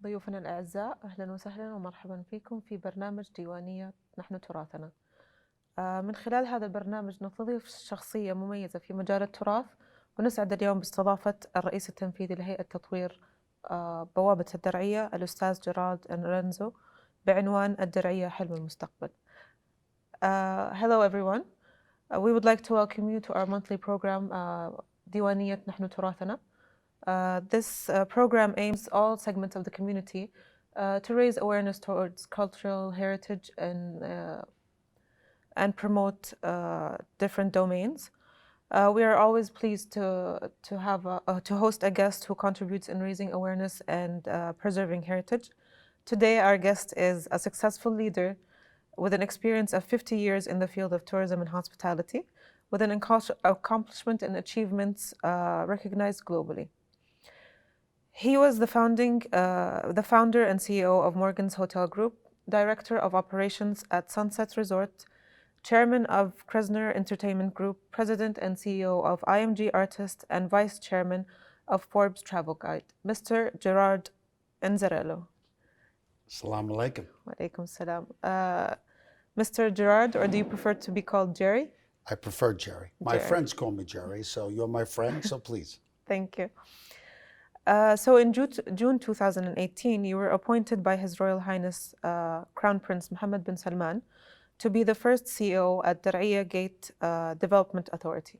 ضيوفنا الأعزاء، أهلا وسهلا ومرحبا فيكم في برنامج ديوانية نحن تراثنا. من خلال هذا البرنامج نستضيف شخصية مميزة في مجال التراث، ونسعد اليوم باستضافة الرئيس التنفيذي لهيئة تطوير بوابة الدرعية الأستاذ جيري بعنوان الدرعية حلم المستقبل. Hello everyone. We would like to welcome you to our monthly program ديوانية نحن تراثنا. This program aims all segments of the community to raise awareness towards cultural heritage and promote different domains. We are always pleased to host a guest who contributes in raising awareness and preserving heritage. Today, our guest is a successful leader with an experience of 50 years in the field of tourism and hospitality, with an accomplishment and achievements recognized globally. He was the founder and CEO of Morgan's Hotel Group, Director of Operations at Sunset Resort, Chairman of Kresner Entertainment Group, President and CEO of IMG Artist, and Vice Chairman of Forbes Travel Guide, Mr. Gerard Enzirello. Assalamu alaikum. Wa alaikum salam. Mr. Gerard, or do you prefer to be called Jerry? I prefer Jerry. My friends call me Jerry, so you're my friend, so please. Thank you. So in June 2018, you were appointed by His Royal Highness Crown Prince Mohammed bin Salman to be the first CEO at Dar'iyya Gate Development Authority.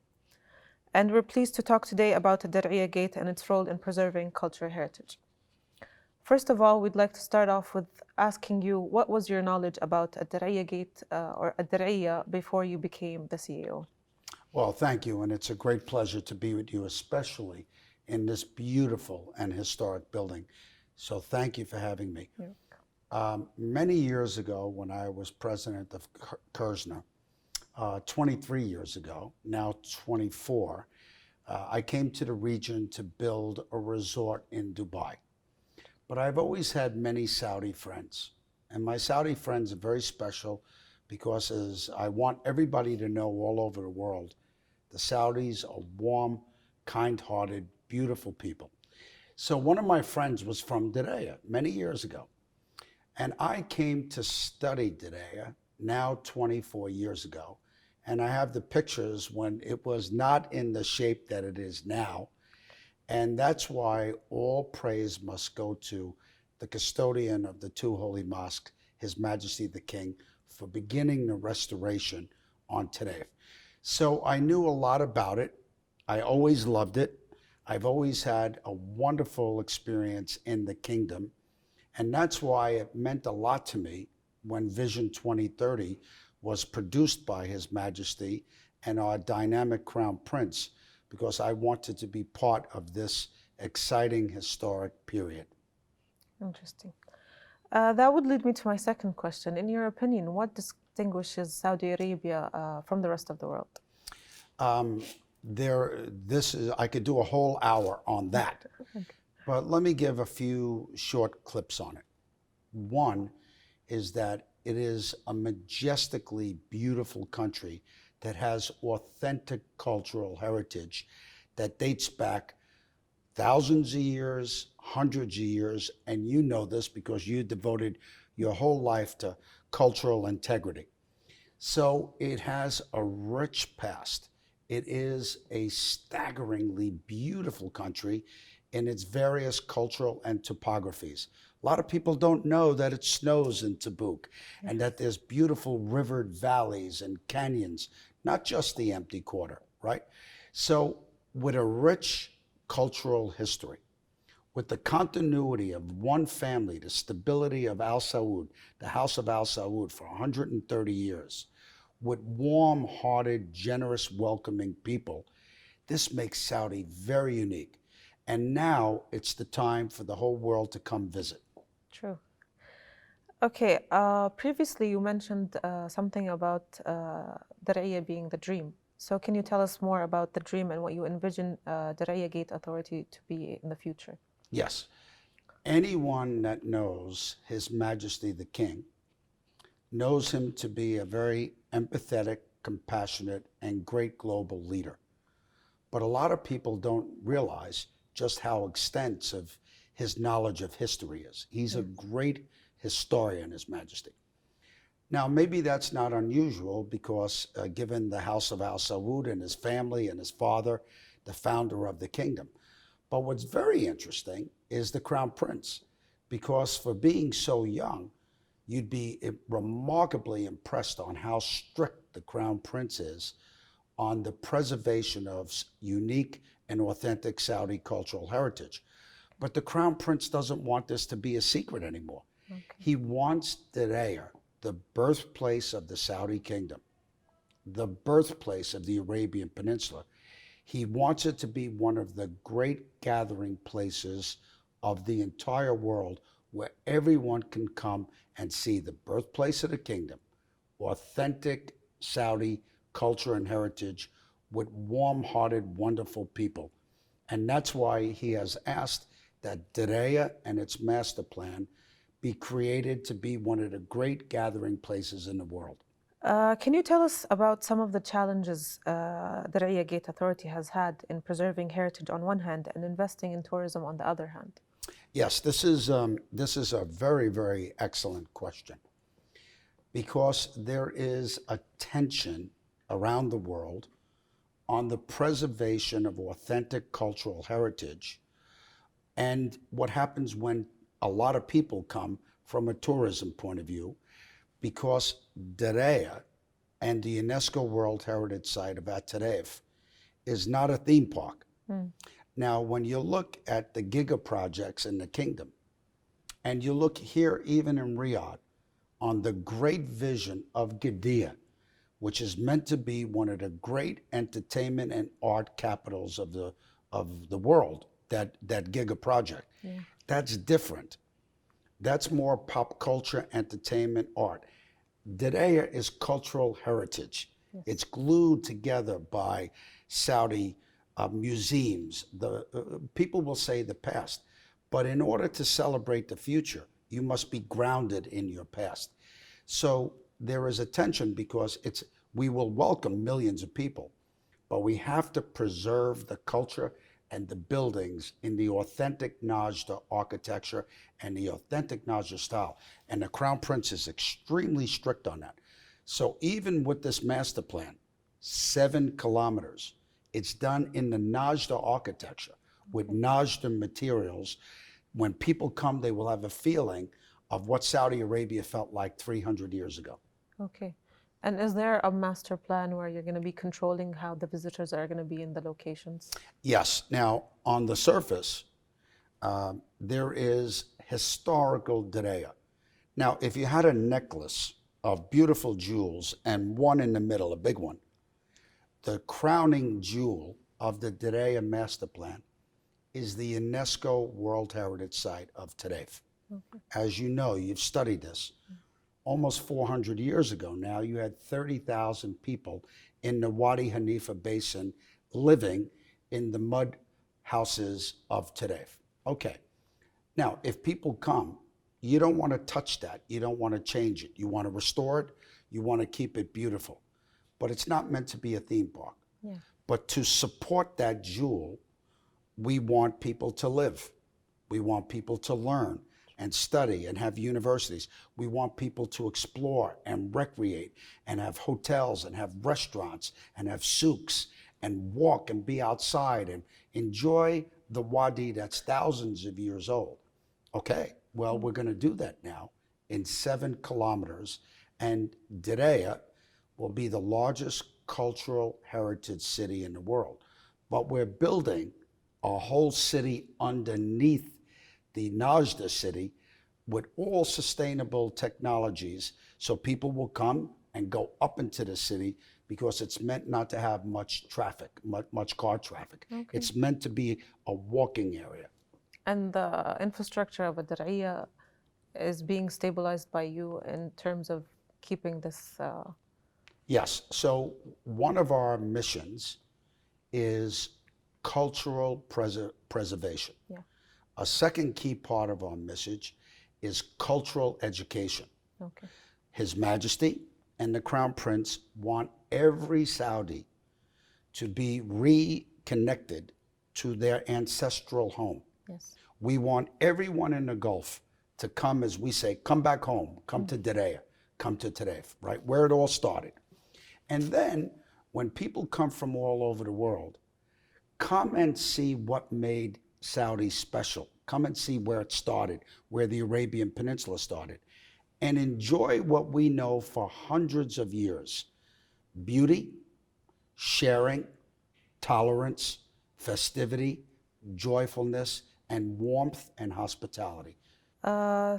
And we're pleased to talk today about the Dar'iyya Gate and its role in preserving cultural heritage. First of all, we'd like to start off with asking you, what was your knowledge about Dar'iyya Gate or Dar'iyya before you became the CEO? Well, thank you, and it's a great pleasure to be with you, especially in this beautiful and historic building. So thank you for having me. Yeah. Many years ago, when I was president of Kresner, 23 years ago, now 24, I came to the region to build a resort in Dubai. But I've always had many Saudi friends, and my Saudi friends are very special because, as I want everybody to know all over the world, the Saudis are warm, kind-hearted, beautiful people. So one of my friends was from Dar'iyya many years ago, and I came to study Dar'iyya now 24 years ago, and I have the pictures when it was not in the shape that it is now, and that's why all praise must go to the custodian of the two holy mosques, His Majesty the King, for beginning the restoration on today. So I knew a lot about it. I always loved it. I've always had a wonderful experience in the kingdom, and that's why it meant a lot to me when Vision 2030 was produced by His Majesty and our dynamic Crown Prince, because I wanted to be part of this exciting historic period. Interesting. That would lead me to my second question. In your opinion, what distinguishes Saudi Arabia from the rest of the world? I could do a whole hour on that, Okay. but let me give a few short clips on it. One is that it is a majestically beautiful country that has authentic cultural heritage that dates back thousands of years, hundreds of years, and you know this because you devoted your whole life to cultural integrity. So it has a rich past. It is a staggeringly beautiful country in its various cultural and topographies. A lot of people don't know that it snows in Tabuk and that there's beautiful rivered valleys and canyons, not just the empty quarter, right? So with a rich cultural history, with the continuity of one family, the stability of Al Saud, the House of Al Saud for 130 years, with warm-hearted, generous, welcoming people, this makes Saudi very unique. And now it's the time for the whole world to come visit. True. Okay, previously you mentioned something about Dar'iyya being the dream. So can you tell us more about the dream and what you envision Dar'iyya Gate Authority to be in the future? Yes. Anyone that knows His Majesty the King knows him to be a very empathetic, compassionate, and great global leader. But a lot of people don't realize just how extensive his knowledge of history is. He's a great historian, His Majesty. Now, maybe that's not unusual because given the House of Al Saud and his family and his father, the founder of the kingdom. But what's very interesting is the Crown Prince, because for being so young, you'd be remarkably impressed on how strict the Crown Prince is on the preservation of unique and authentic Saudi cultural heritage. But the Crown Prince doesn't want this to be a secret anymore. Okay. He wants Durraiya, the birthplace of the Saudi kingdom, the birthplace of the Arabian Peninsula. He wants it to be one of the great gathering places of the entire world where everyone can come and see the birthplace of the kingdom, authentic Saudi culture and heritage with warm-hearted, wonderful people. And that's why he has asked that Durraiya and its master plan be created to be one of the great gathering places in the world. Can you tell us about some of the challenges Dar'iyya Gate Authority has had in preserving heritage on one hand and investing in tourism on the other hand? Yes, this is a very, very excellent question, because there is a tension around the world on the preservation of authentic cultural heritage and what happens when a lot of people come from a tourism point of view, because Dar'iyya and the UNESCO World Heritage Site of At-Tarif is not a theme park. Now, when you look at the giga projects in the kingdom, and you look here even in Riyadh on the great vision of Gadiya, which is meant to be one of the great entertainment and art capitals of the world, that giga project. Yeah. That's different. That's more pop culture, entertainment, art. Dar'iyya is cultural heritage. Yes. It's glued together by Saudi museums. People will say the past, but in order to celebrate the future, you must be grounded in your past. So there is a tension because we will welcome millions of people, but we have to preserve the culture and the buildings in the authentic Najda architecture and the authentic Najda style. And the Crown Prince is extremely strict on that. So even with this master plan, 7 kilometers, it's done in the Najda architecture with Najda materials. When people come, they will have a feeling of what Saudi Arabia felt like 300 years ago. Okay. And is there a master plan where you're going to be controlling how the visitors are going to be in the locations? Yes. Now, on the surface, there is historical Dar'iyya. Now, if you had a necklace of beautiful jewels and one in the middle, a big one, the crowning jewel of the Dar'iyya master plan is the UNESCO World Heritage Site of Tarif. Okay. As you know, you've studied this. Almost 400 years ago now, you had 30,000 people in the Wadi Hanifa Basin living in the mud houses of Tarif. Okay. Now, if people come, you don't want to touch that. You don't want to change it. You want to restore it. You want to keep it beautiful. But it's not meant to be a theme park. Yeah. But to support that jewel, we want people to live. We want people to learn and study and have universities. We want people to explore and recreate and have hotels and have restaurants and have souks and walk and be outside and enjoy the Wadi that's thousands of years old. Okay, well, we're going to do that now in 7 kilometers, and Dar'iyya will be the largest cultural heritage city in the world. But we're building a whole city underneath the Najda city with all sustainable technologies, so people will come and go up into the city because it's meant not to have much traffic, much car traffic. Okay. It's meant to be a walking area. And the infrastructure of Dar'iyya is being stabilized by you in terms of keeping this? Yes. So one of our missions is cultural preservation. Yeah. A second key part of our message is cultural education. Okay. His Majesty and the Crown Prince want every Saudi to be reconnected to their ancestral home. Yes. We want everyone in the Gulf to come, as we say, come back home, come to Deraya, come to Taref, right? Where it all started. And then when people come from all over the world, come and see what made Saudi special. Come and see where it started, where the Arabian Peninsula started, and enjoy what we know for hundreds of years. Beauty, sharing, tolerance, festivity, joyfulness, and warmth and hospitality.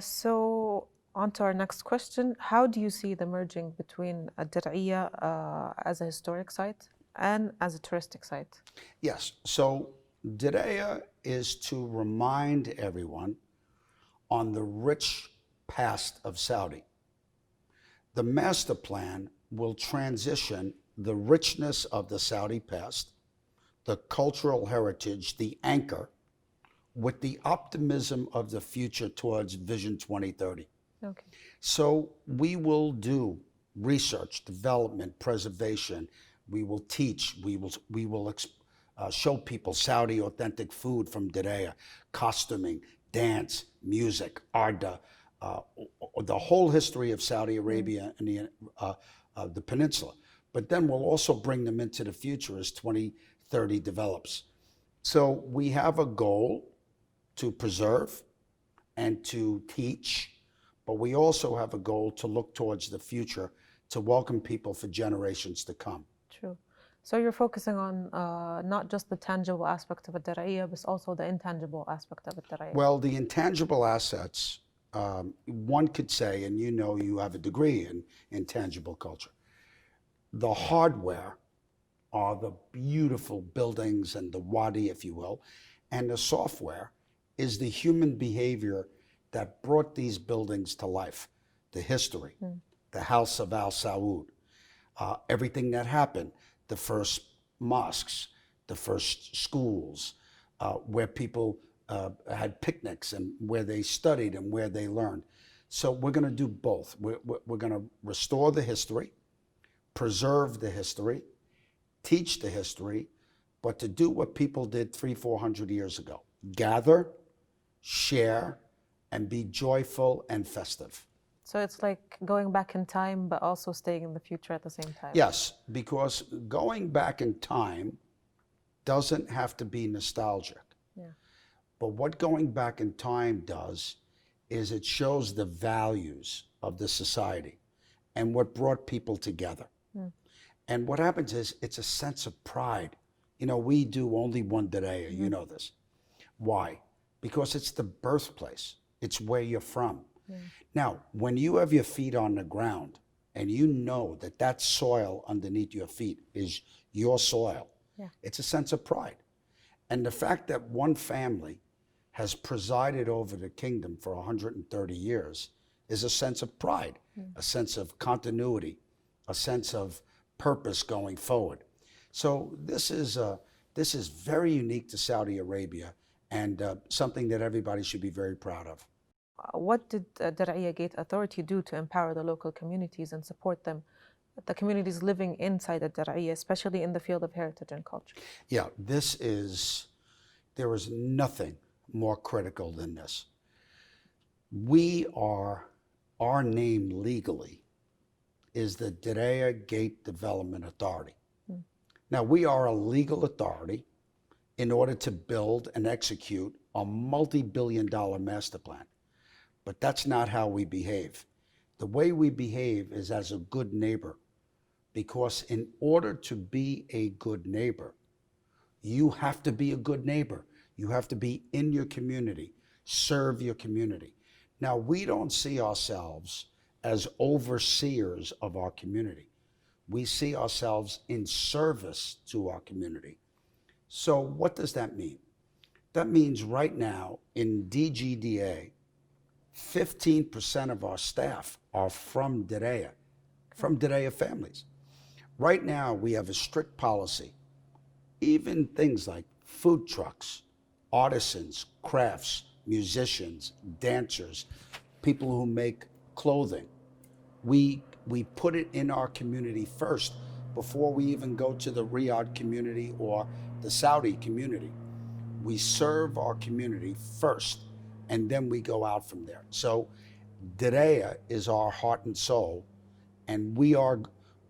So on to our next question. How do you see the merging between الدرعية as a historic site and as a touristic site? Yes, so Didea is to remind everyone on the rich past of Saudi. The master plan will transition the richness of the Saudi past, the cultural heritage, the anchor, with the optimism of the future towards Vision 2030. Okay. So we will do research, development, preservation. We will teach. We will show people Saudi authentic food from Diriyah, costuming, dance, music, arda, the whole history of Saudi Arabia and the peninsula. But then we'll also bring them into the future as 2030 develops. So we have a goal to preserve and to teach, but we also have a goal to look towards the future to welcome people for generations to come. True. So you're focusing on not just the tangible aspect of الدرعية, but also the intangible aspect of الدرعية. Well, the intangible assets, one could say, and you know you have a degree in intangible culture, the hardware are the beautiful buildings and the Wadi, if you will, and the software is the human behavior that brought these buildings to life, the history, the House of Al Saud, everything that happened, the first mosques, the first schools, where people had picnics and where they studied and where they learned. So we're going to do both. We're going to restore the history, preserve the history, teach the history, but to do what people did 300-400 years ago. Gather, share, and be joyful and festive. So it's like going back in time, but also staying in the future at the same time. Yes, because going back in time doesn't have to be nostalgic. Yeah. But what going back in time does is it shows the values of the society and what brought people together. And what happens is it's a sense of pride. You know, we do only one Didea, you know this. Why? Because it's the birthplace. It's where you're from. Yeah. Now, when you have your feet on the ground and you know that that soil underneath your feet is your soil, it's a sense of pride. And the fact that one family has presided over the kingdom for 130 years is a sense of pride, a sense of continuity, a sense of purpose going forward. So this is very unique to Saudi Arabia and something that everybody should be very proud of. What did Dar'iyya Gate Authority do to empower the local communities and support them, the communities living inside the Dar'iyya, especially in the field of heritage and culture? Yeah, there is nothing more critical than this. Our name legally is the Dar'iyya Gate Development Authority. Now, we are a legal authority in order to build and execute a multi-billion-dollar master plan. But that's not how we behave. The way we behave is as a good neighbor, because in order to be a good neighbor, you have to be a good neighbor. You have to be in your community, serve your community. Now, we don't see ourselves as overseers of our community. We see ourselves in service to our community. So what does that mean? That means right now in DGDA, 15% of our staff are from Dar'iyya families. Right now, we have a strict policy. Even things like food trucks, artisans, crafts, musicians, dancers, people who make clothing. We put it in our community first before we even go to the Riyadh community or the Saudi community. we serve our community first, and then we go out from there. So Durraya is our heart and soul, and we are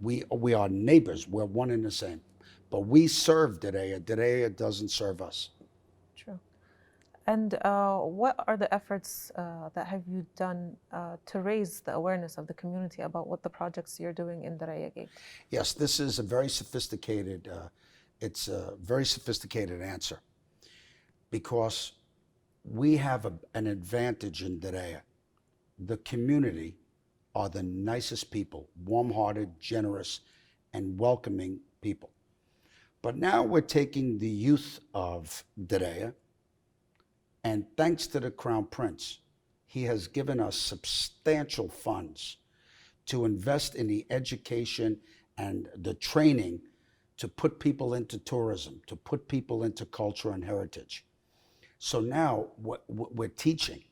neighbors. We're one and the same. But we serve Durraya. Durraya doesn't serve us. True. And what are the efforts that have you done to raise the awareness of the community about what the projects you're doing in Daraya Gate? Yes, this is a very sophisticated, it's a very sophisticated answer, because we have an advantage in Daraya. The community are the nicest people, warm-hearted, generous, and welcoming people. But now we're taking the youth of Daraya, and thanks to the Crown Prince, he has given us substantial funds to invest in the education and the training to put people into tourism, to put people into culture and heritage. So now we're teaching,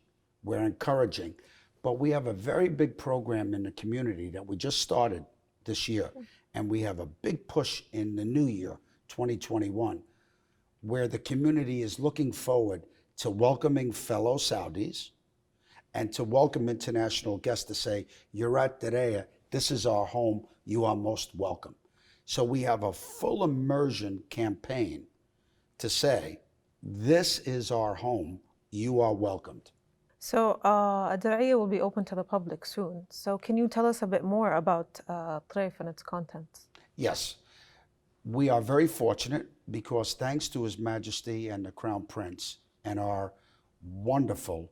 we're encouraging, but we have a very big program in the community that we just started this year, and we have a big push in the new year, 2021, where the community is looking forward to welcoming fellow Saudis and to welcome international guests to say, you're at Daraya, this is our home, you are most welcome. So we have a full immersion campaign to say, this is our home, you are welcomed. So الدرعية will be open to the public soon. So can you tell us a bit more about طريف and its contents? Yes, we are very fortunate because thanks to His Majesty and the Crown Prince and our wonderful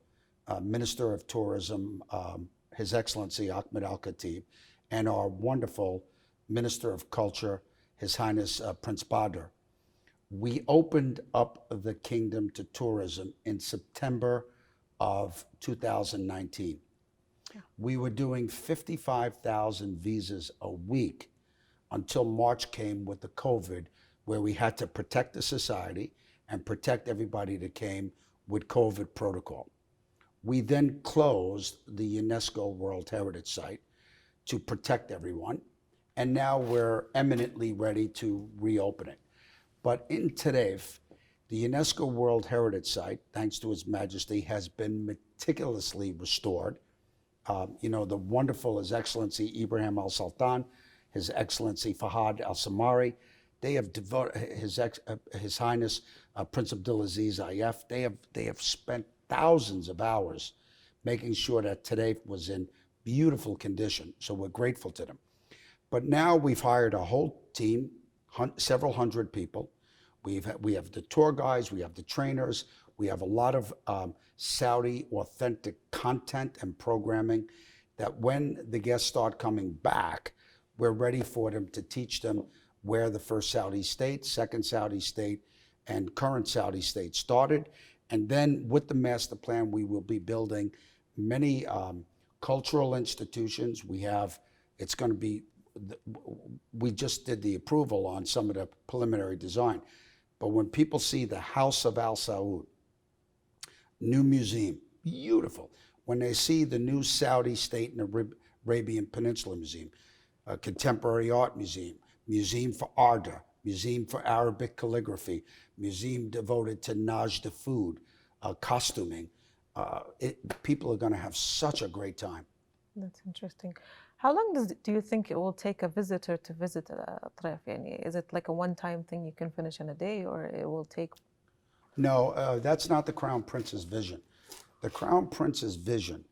Minister of Tourism, His Excellency Ahmed Al-Khatib, and our wonderful Minister of Culture, His Highness Prince Badr, we opened up the kingdom to tourism in September of 2019. We were doing 55,000 visas a week until March came with the COVID, where we had to protect the society and protect everybody that came with COVID protocol. We then closed the UNESCO World Heritage Site to protect everyone, and now we're eminently ready to reopen it. But in Tarif, the UNESCO World Heritage Site, thanks to His Majesty, has been meticulously restored. The wonderful His Excellency Ibrahim Al Sultan, His Excellency Fahad Al Samari, they have devoted His Highness Prince Abdulaziz Ayef. They have spent thousands of hours making sure that Tarif was in beautiful condition. So we're grateful to them. But now we've hired a whole team, several hundred people. We have the tour guides, we have the trainers, we have a lot of Saudi authentic content and programming that when the guests start coming back, we're ready for them to teach them where the first Saudi state, second Saudi state, and current Saudi state started. And then with the master plan, we will be building many cultural institutions. It's going to be, we just did the approval on some of the preliminary design. But when people see the House of Al Saud, new museum, beautiful. When they see the new Saudi State and Arabian Peninsula Museum, a contemporary art museum, museum for Arda, museum for Arabic calligraphy, museum devoted to Najda food, costuming, people are going to have such a great time. That's interesting. How long do you think it will take a visitor to visit طريف? Is it like a one-time thing you can finish in a day, or it will take? No, that's not the Crown Prince's vision. The Crown Prince's vision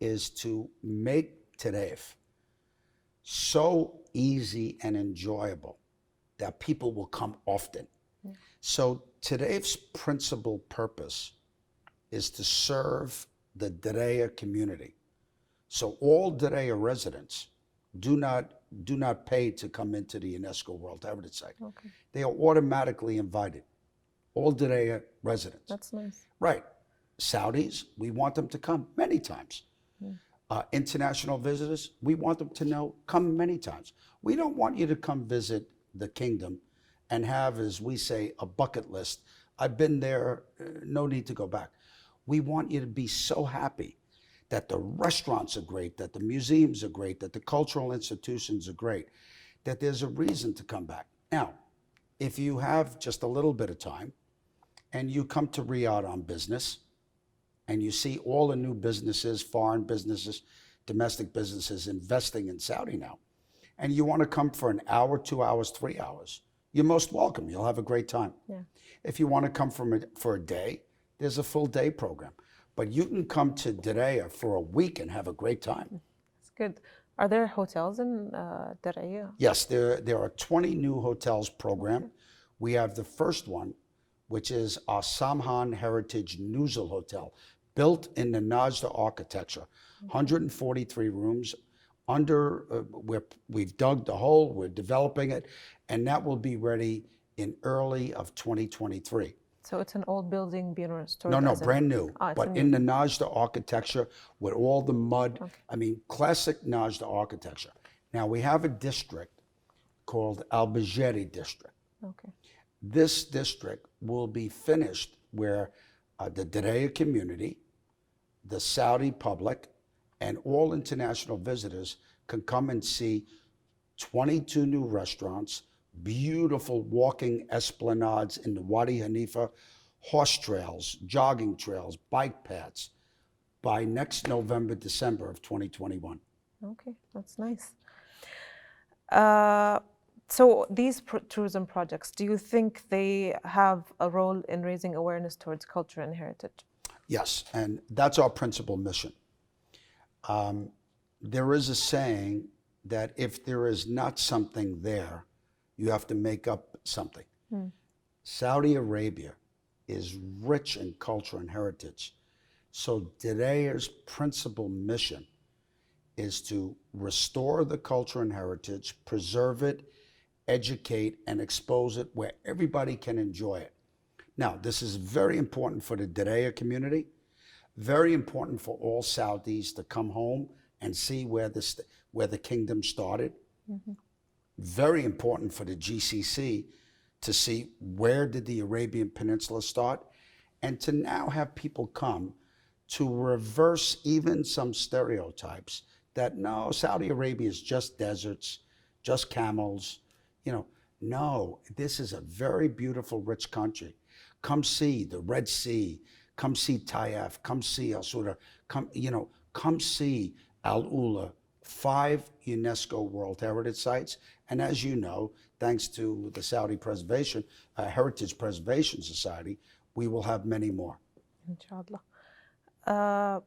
is to make Tarif so easy and enjoyable that people will come often. Yeah. So Tarif's principal purpose is to serve the Daraya community. So all Daraya residents do not pay to come into the UNESCO World Heritage Site. Okay. They are automatically invited. All Daraya residents. That's nice. Right. Saudis, we want them to come many times. Yeah. International visitors, we want them to come many times. We don't want you to come visit the kingdom and have, as we say, a bucket list. I've been there, no need to go back. We want you to be so happy that the restaurants are great, that the museums are great, that the cultural institutions are great, that there's a reason to come back. Now, if you have just a little bit of time, and you come to Riyadh on business, and you see all the new businesses, foreign businesses, domestic businesses investing in Saudi now, and you want to come for an hour, 2 hours, 3 hours, you're most welcome. You'll have a great time. Yeah. If you want to come for a day, there's a full day program. But you can come to Durraya for a week and have a great time. That's good. Are there hotels in Dar'iyah? Yes, there are 20 new hotels programmed. Okay. We have the first one, which is our Samhain Heritage Nuzul Hotel, built in the Najda architecture, 143 rooms. We've dug the hole, we're developing it, and that will be ready in early of 2023. So it's an old building being restored? No, brand new, but in the Najda architecture with all the mud. Okay. I mean, classic Najda architecture. Now we have a district called Al-Bajeri district. Okay. This district will be finished where the Dar'iyah community, the Saudi public, and all international visitors can come and see 22 new restaurants, beautiful walking esplanades in the Wadi Hanifa, horse trails, jogging trails, bike paths by next November, December of 2021. Okay, that's nice. So these tourism projects, do you think they have a role in raising awareness towards culture and heritage? Yes, and that's our principal mission. There is a saying that if there is not something there, you have to make up something. Saudi Arabia is rich in culture and heritage. So Dar'iyah's principal mission is to restore the culture and heritage, preserve it, educate, and expose it where everybody can enjoy it. Now, this is very important for the Dar'iyah community, very important for all Saudis to come home and see where the kingdom started. Mm-hmm. Very important for the GCC to see where did the Arabian Peninsula start, and to now have people come to reverse even some stereotypes that no, Saudi Arabia is just deserts, just camels. No, this is a very beautiful, rich country. Come see the Red Sea, come see Taif, come see Al Suda, come see Al Ula, 5 UNESCO World Heritage Sites. And as you know, thanks to the Saudi Heritage Preservation Society, we will have many more. Inshallah.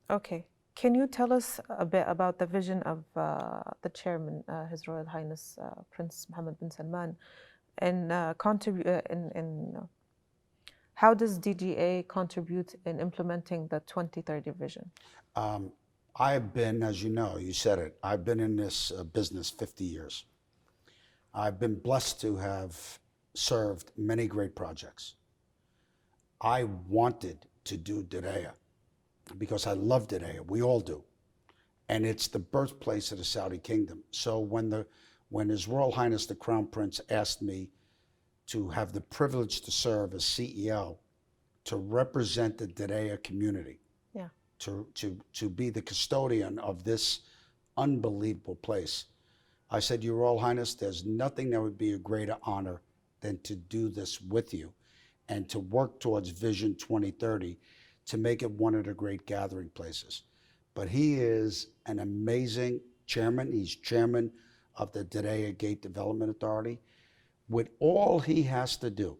Okay. Can you tell us a bit about the vision of the chairman, His Royal Highness Prince Mohammed bin Salman, and how does DGA contribute in implementing the 2030 vision? I have been, as you know, you said it, I've been in this business 50 years. I've been blessed to have served many great projects. I wanted to do Dar'iyah because I love Dar'iyah. We all do. And it's the birthplace of the Saudi kingdom. So when His Royal Highness the Crown Prince asked me to have the privilege to serve as CEO, to represent the Dar'iyah community, to be the custodian of this unbelievable place, I said, Your Royal Highness, there's nothing that would be a greater honor than to do this with you and to work towards Vision 2030 to make it one of the great gathering places. But he is an amazing chairman. He's chairman of the Dar'iyah Gate Development Authority. With all he has to do,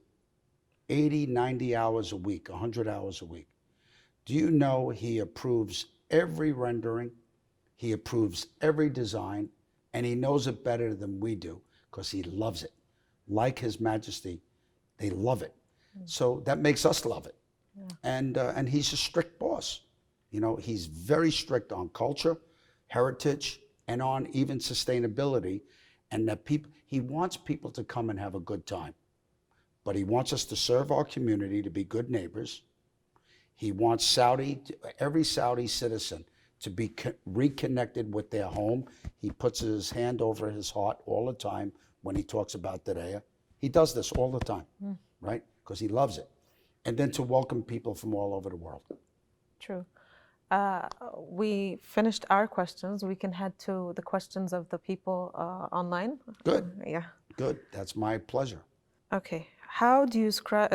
80, 90 hours a week, 100 hours a week, do you know he approves every rendering, he approves every design, and he knows it better than we do because he loves it. Like His Majesty, they love it. So that makes us love it. Yeah. And he's a strict boss. He's very strict on culture, heritage, and on even sustainability. And that he wants people to come and have a good time. But he wants us to serve our community, to be good neighbors. He wants every Saudi citizen to be reconnected with their home. He puts his hand over his heart all the time when he talks about Dar'iyah. He does this all the time, right? Because he loves it. And then to welcome people from all over the world. True. We finished our questions. We can head to the questions of the people online. Good. Yeah. Good. That's my pleasure. Okay. how do you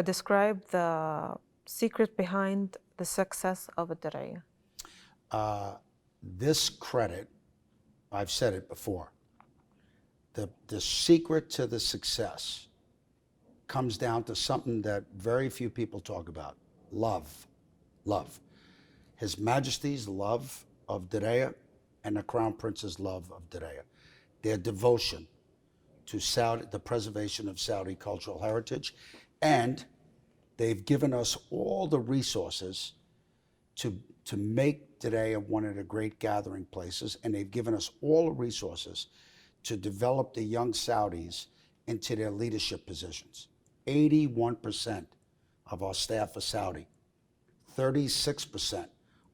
describe the secret behind the success of الدرعية? This credit, I've said it before, the secret to the success comes down to something that very few people talk about: love. Love. His Majesty's love of Dowriya and the Crown Prince's love of Dowriya. Their devotion to the preservation of Saudi cultural heritage, and they've given us all the resources to make Dowriya one of the great gathering places, and they've given us all the resources to develop the young Saudis into their leadership positions. 81% of our staff are Saudi. 36%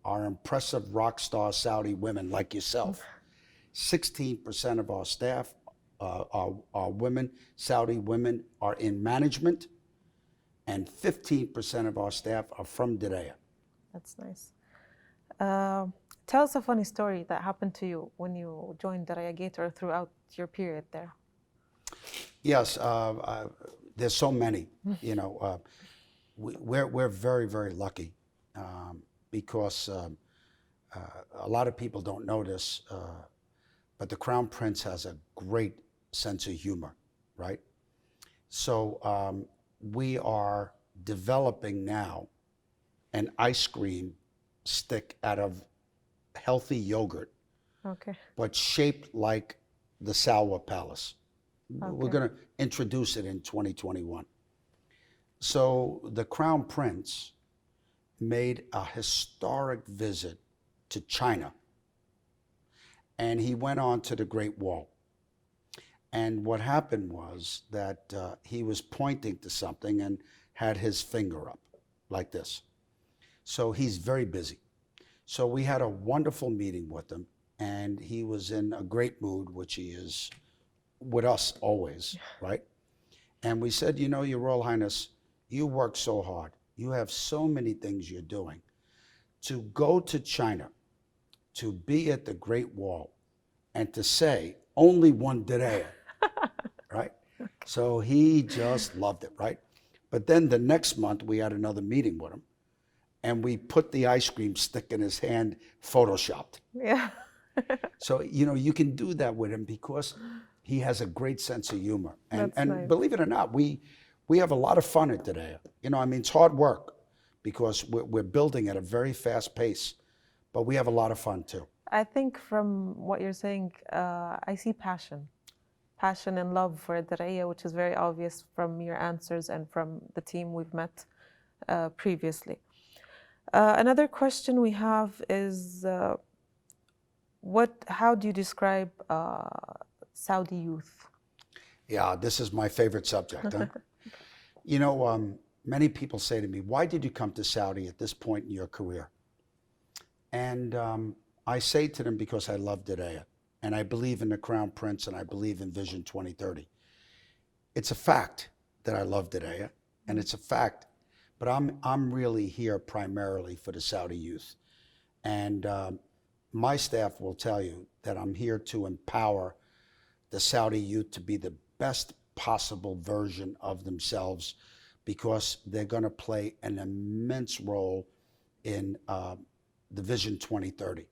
are impressive rock star Saudi women like yourself. 16% of our staff are women, Saudi women are in management, and 15% of our staff are from Dowriya. That's nice. Tell us a funny story that happened to you when you joined Dowriya Gate or throughout your period there. Yes, there's so many. You know, we're very, very lucky because a lot of people don't know this, but the Crown Prince has a great sense of humor, right? So we are developing now an ice cream stick out of healthy yogurt, Okay. but shaped like the Salwa Palace. Okay. We're going to introduce it in 2021. So the Crown Prince made a historic visit to China, and he went on to the Great Wall. And what happened was that he was pointing to something and had his finger up like this. So he's very busy. So we had a wonderful meeting with him, and he was in a great mood, which he is with us always, right? And we said, you know, Your Royal Highness, you work so hard. You have so many things you're doing. To go to China, to be at the Great Wall, and to say, only one Dowriya, right? So he just loved it, right? But then the next month, we had another meeting with him, and we put the ice cream stick in his hand, photoshopped. Yeah. So, you know, you can do that with him because he has a great sense of humor. And nice. Believe it or not, we have a lot of fun at Dowriya. You know, I mean, it's hard work because we're building at a very fast pace, but we have a lot of fun too. I think from what you're saying, I see passion and love for Dowriya, which is very obvious from your answers and from the team we've met previously. Another question we have is, how do you describe Saudi youth? Yeah, this is my favorite subject, huh? You know, many people say to me, why did you come to Saudi at this point in your career? And I say to them, because I love Dowriya, and I believe in the Crown Prince, and I believe in Vision 2030. It's a fact that I love Dowriya, and it's a fact, but I'm really here primarily for the Saudi youth. And my staff will tell you that I'm here to empower the Saudi youth to be the best possible version of themselves, because they're going to play an immense role in the Vision 2030.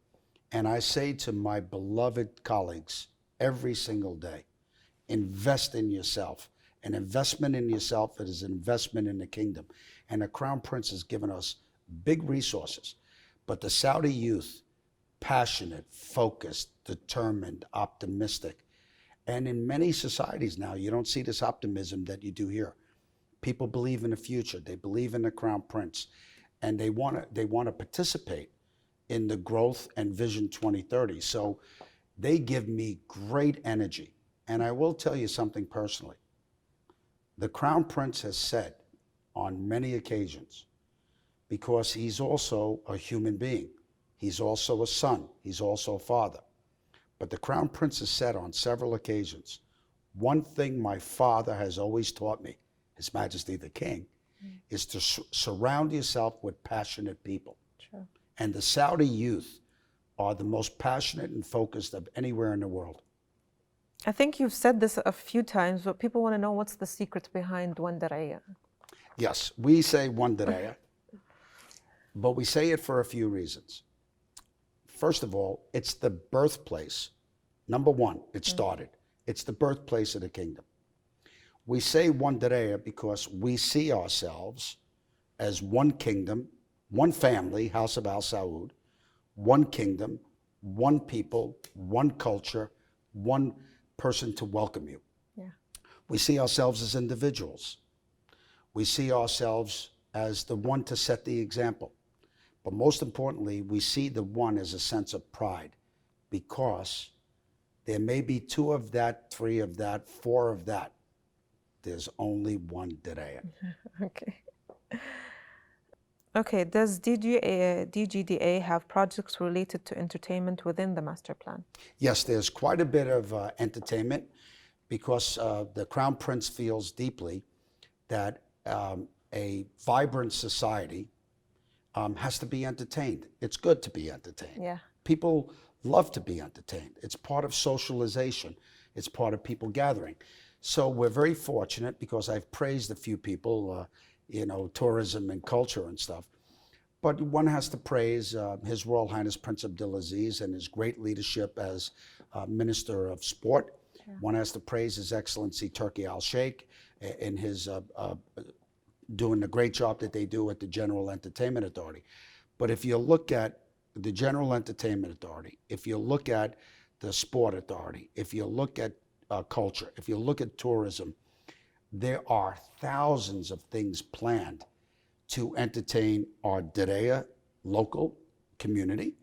And I say to my beloved colleagues every single day, invest in yourself. An investment in yourself is an investment in the kingdom. And the Crown Prince has given us big resources. But the Saudi youth, passionate, focused, determined, optimistic. And in many societies now, you don't see this optimism that you do here. People believe in the future. They believe in the Crown Prince. And they want to participate in the growth and Vision 2030. So they give me great energy. And I will tell you something personally. The Crown Prince has said on many occasions, because he's also a human being, he's also a son, he's also a father. But the Crown Prince has said on several occasions, one thing my father has always taught me, His Majesty the King, is to surround yourself with passionate people. Sure. And the Saudi youth are the most passionate and focused of anywhere in the world. I think you've said this a few times, but people want to know what's the secret behind الدرعية. Yes, we say والديوانية, but we say it for a few reasons. First of all, it's the birthplace. Number one, it started. It's the birthplace of the kingdom. We say والديوانية because we see ourselves as one kingdom, one family, House of Al Saud, one kingdom, one people, one culture, one person to welcome you. Yeah. We see ourselves as individuals. We see ourselves as the one to set the example. But most importantly, we see the one as a sense of pride, because there may be two of that, three of that, four of that. There's only one Durraya. Okay. Okay, does DGDA have projects related to entertainment within the master plan? Yes, there's quite a bit of entertainment, because the Crown Prince feels deeply that a vibrant society has to be entertained. It's good to be entertained. Yeah. People love to be entertained. It's part of socialization. It's part of people gathering. So we're very fortunate, because I've praised a few people, tourism and culture and stuff. But one has to praise His Royal Highness Prince Abdulaziz and his great leadership as Minister of Sport. Yeah. One has to praise His Excellency Turki Al-Sheikh and his doing the great job that they do at the General Entertainment Authority. But if you look at the General Entertainment Authority, if you look at the Sport Authority, if you look at culture, if you look at tourism, there are thousands of things planned to entertain our Durraya local community,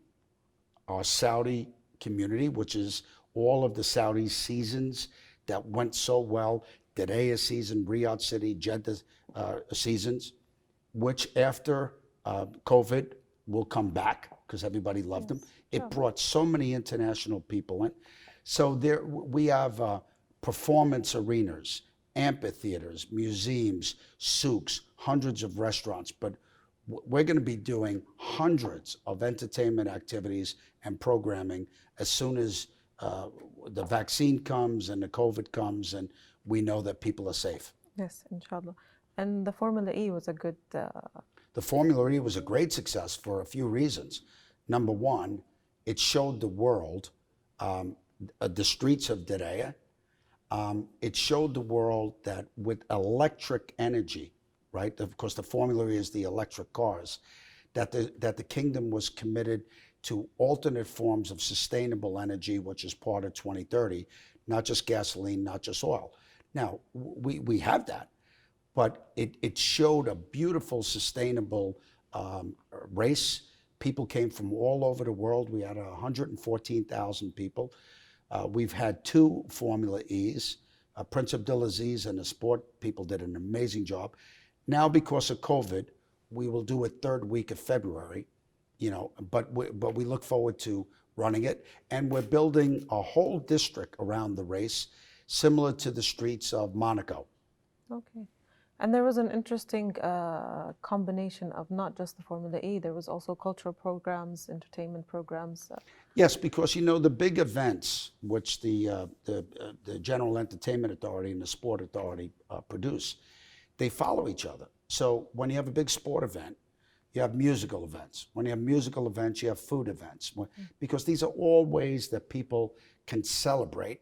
our Saudi community, which is all of the Saudi seasons that went so well, Durraya season, Riyadh City, Jeddah seasons, which after COVID will come back, because everybody loved them. It brought so many international people in. So there we have performance arenas, amphitheaters, museums, souks, hundreds of restaurants, but we're going to be doing hundreds of entertainment activities and programming as soon as the vaccine comes and the COVID comes and we know that people are safe. Yes, inshallah. And the Formula E was a good... The Formula E was a great success for a few reasons. Number one, it showed the world the streets of Durraya. It showed the world that with electric energy, right? Of course, the Formula E is the electric cars, that the kingdom was committed to alternate forms of sustainable energy, which is part of 2030, not just gasoline, not just oil. Now, we have that, but it showed a beautiful, sustainable race. People came from all over the world. We had 114,000 people. We've had two Formula E's. Prince Abdulaziz and the sport people did an amazing job. Now, because of COVID, we will do it third week of February, but we look forward to running it. And we're building a whole district around the race, similar to the streets of Monaco. Okay. And there was an interesting combination of not just the Formula E, there was also cultural programs, entertainment programs. Yes, because the big events which the General Entertainment Authority and the Sport Authority produce, they follow each other. So when you have a big sport event, you have musical events. When you have musical events, you have food events. Because these are all ways that people can celebrate,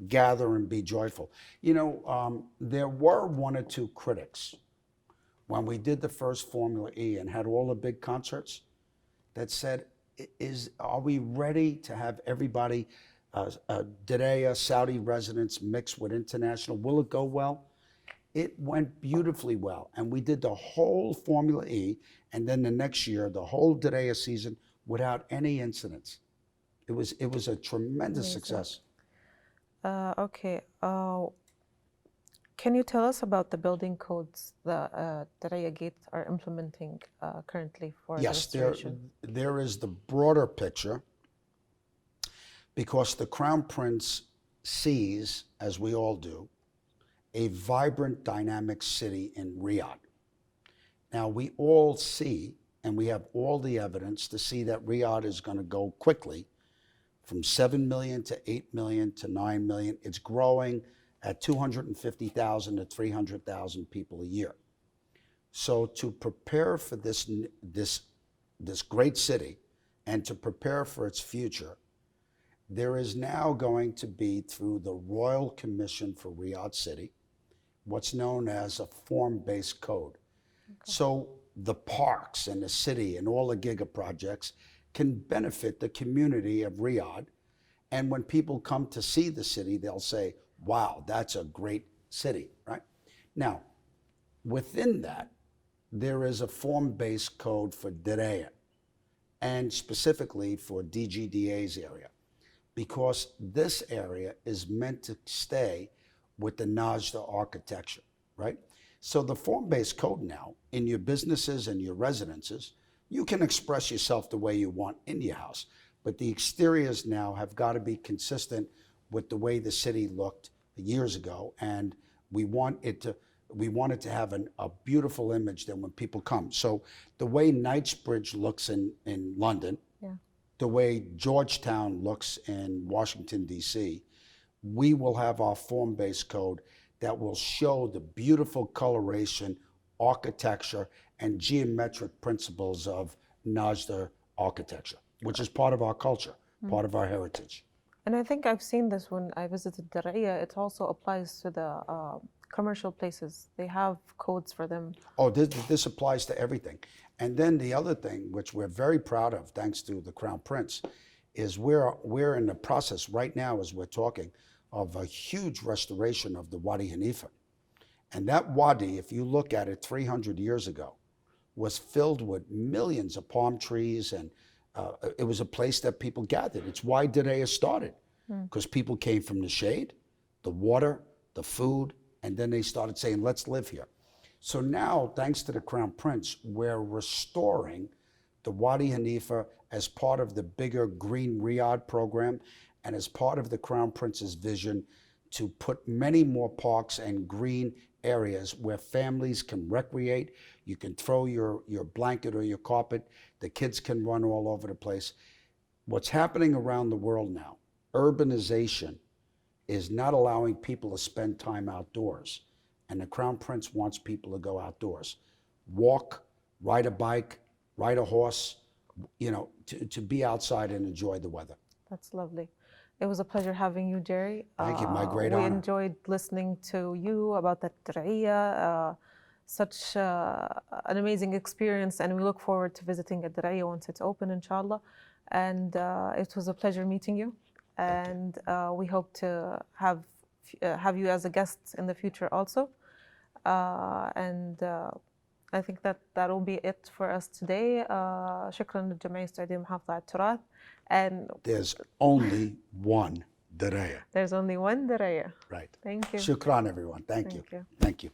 gather, and be joyful. There were one or two critics when we did the first Formula E and had all the big concerts that said, are we ready to have everybody, Durraya, Saudi residents mixed with international? Will it go well? It went beautifully well. And we did the whole Formula E, and then the next year, the whole Durraya season without any incidents. It was a tremendous success. Okay. Can you tell us about the building codes the Durraya gates are implementing currently for the restoration? Yes, there is the broader picture, because the Crown Prince sees, as we all do, a vibrant, dynamic city in Riyadh. Now, we all see, and we have all the evidence to see that Riyadh is going to go quickly from 7 million to 8 million to 9 million. It's growing at 250,000 to 300,000 people a year. So to prepare for this great city and to prepare for its future, there is now going to be, through the Royal Commission for Riyadh City, what's known as a form-based code. Okay. So the parks and the city and all the giga projects can benefit the community of Riyadh. And when people come to see the city, they'll say, wow, that's a great city, right? Now, within that, there is a form-based code for Daraya, and specifically for DGDA's area, because this area is meant to stay with the Najda architecture, right? So the form-based code now, in your businesses and your residences, you can express yourself the way you want in your house, but the exteriors now have got to be consistent with the way the city looked years ago, and we want it to have a beautiful image that when people come. So the way Knightsbridge looks in London, yeah, the way Georgetown looks in Washington, D.C., we will have our form-based code that will show the beautiful coloration, architecture, and geometric principles of Najda architecture, which is part of our culture, part of our heritage. And I think I've seen this when I visited Dar'iyah. It also applies to the commercial places. They have codes for them. Oh, this applies to everything. And then the other thing, which we're very proud of, thanks to the Crown Prince, is we're in the process right now, as we're talking, of a huge restoration of the Wadi Hanifa. And that Wadi, if you look at it 300 years ago, was filled with millions of palm trees, and it was a place that people gathered. It's why Dar'iyah started, because people came from the shade, the water, the food, and then they started saying, let's live here. So now, thanks to the Crown Prince, we're restoring the Wadi Hanifa as part of the bigger Green Riyadh program, and as part of the Crown Prince's vision to put many more parks and green areas where families can recreate. You can throw your blanket or your carpet. The kids can run all over the place. What's happening around the world now, urbanization is not allowing people to spend time outdoors. And the Crown Prince wants people to go outdoors. Walk, ride a bike, ride a horse, to be outside and enjoy the weather. That's lovely. It was a pleasure having you, Jerry. Thank you, my great honor. We enjoyed listening to you about the Dar'iyah, such an amazing experience, and we look forward to visiting the Dar'iyah once it's open, inshallah. And it was a pleasure meeting you, and we hope to have you as a guest in the future also. I think that will be it for us today. شكرا للجمعية السعودية محافظة على التراث. And there's only one Dar'iyah. There's only one Dar'iyah. Right. Thank you. Shukran, everyone. Thank you. You. Thank you.